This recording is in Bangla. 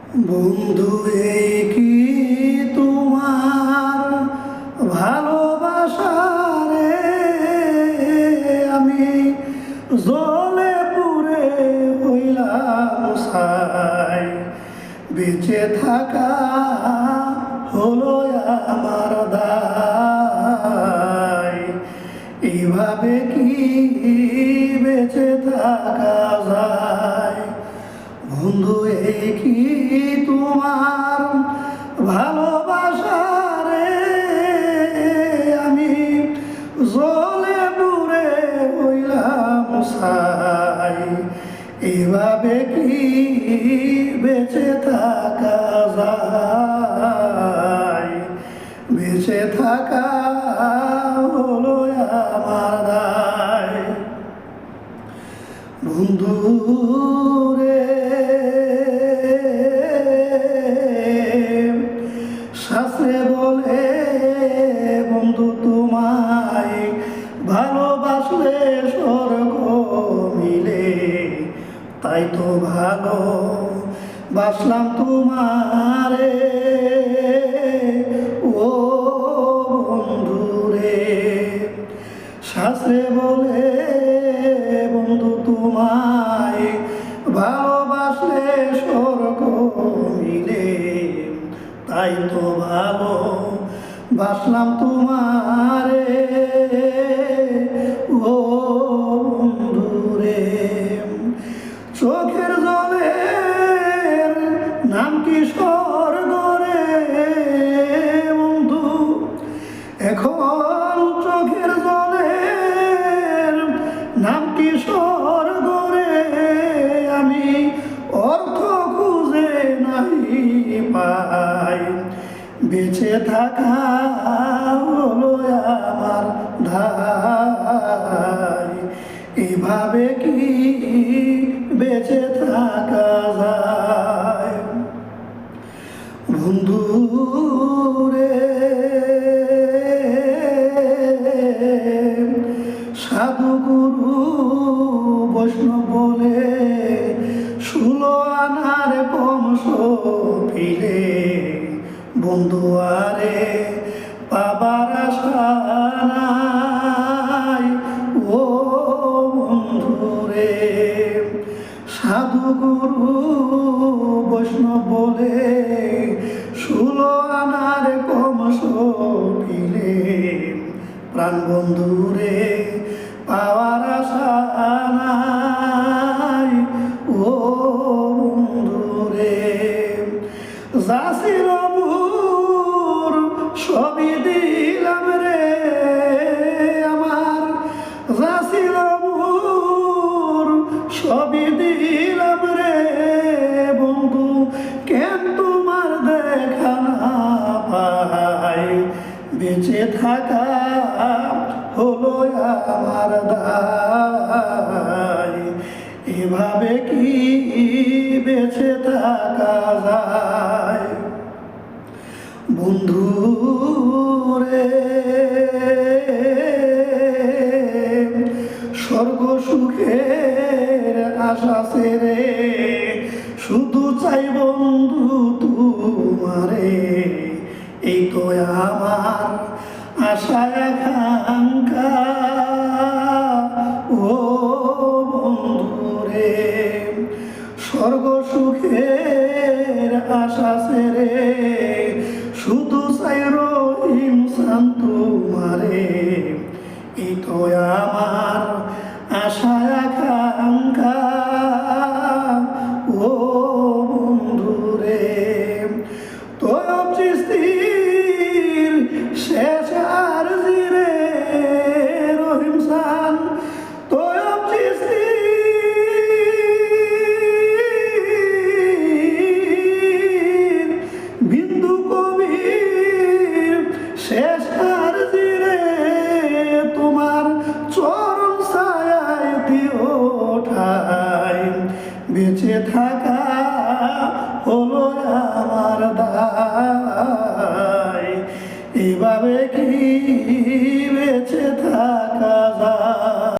বন্ধু এই কি তোমার ভালোবাসা রে, আমি জ্বলে পুড়ে হইলাম ছাই। বেঁচে থাকা হলো আমার দায়, এইভাবে কি বেঁচে থাকা যায়? বন্ধু এই কি তোমার ভালোবাসা রে, আমি জ্বলে পুড়ে হইলাম ছাই। এভাবে কি বেঁচে থাকা যায়? বেঁচে থাকা হলো আমার দায়। বন্ধু রে, শাস্ত্রে বলে বন্ধু তোমায় ভালোবাসলে স্বর্গ মিলে, তাই তো ভালো বাসলাম তোমারে ও বন্ধু রে। শাস্ত্রে বলে বন্ধু তোমায় ভালোবাসলে স্বর্গ মিলে, তাই তো ভালো বাসলাম তোমারে ও বন্ধু রে। চোখের জলের নাম কি স্বর্গ রে বন্ধু, এখন চোখের জলের নাম কি স্বর্গ রে, আমি অর্থ খুঁজে নাই পাই। বেঁচে থাকা হলো আমার দায়, এভাবে কি বেঁচে থাকা যায়? বন্ধু রে, সাধু গুরু বৈষ্ণব বলে 16 আনার কমস ফিরে, বন্ধু আরে পাবার আশা নাই ও বন্ধু রে। সাধু গুরু বৈষ্ণব বলে 16 আনার কমস ফিরে, প্রাণ বন্ধু রে পাওয়ার আশা নাই ও বন্ধু রে। যা ছিল মোর সবই দিলাম রে আমার, যা ছিল মোর সবই দিলাম রে বন্ধু, কেন তোমার দেখা না পাই? বেঁচে থাকা হলো আমার দায়, এভাবে কি বেঁচে থাকা যায়? বন্ধু রে, স্বর্গ সুখের আশা ছেড়ে শুধু চাই বন্ধু তোমারে, এই তো আমার আশা আকাঙ্ক্ষা ও বন্ধু রে। স্বর্গ সুখের আশা ছেড়ে শুধু চাই রহিম শান তোমারে, এই তো আমার আশা আকাঙ্ক্ষা ও বন্ধু রে। তয়ব চিস্তির শেষ আরজি রে রহিম শান, তয়ব চিস্তির বিন্দু কবির শেষ আরজি রে, তোমার চরণ ছায়ায় দিও ঠাই। বেঁচে থাকা হলো আমার দায়, এভাবে কি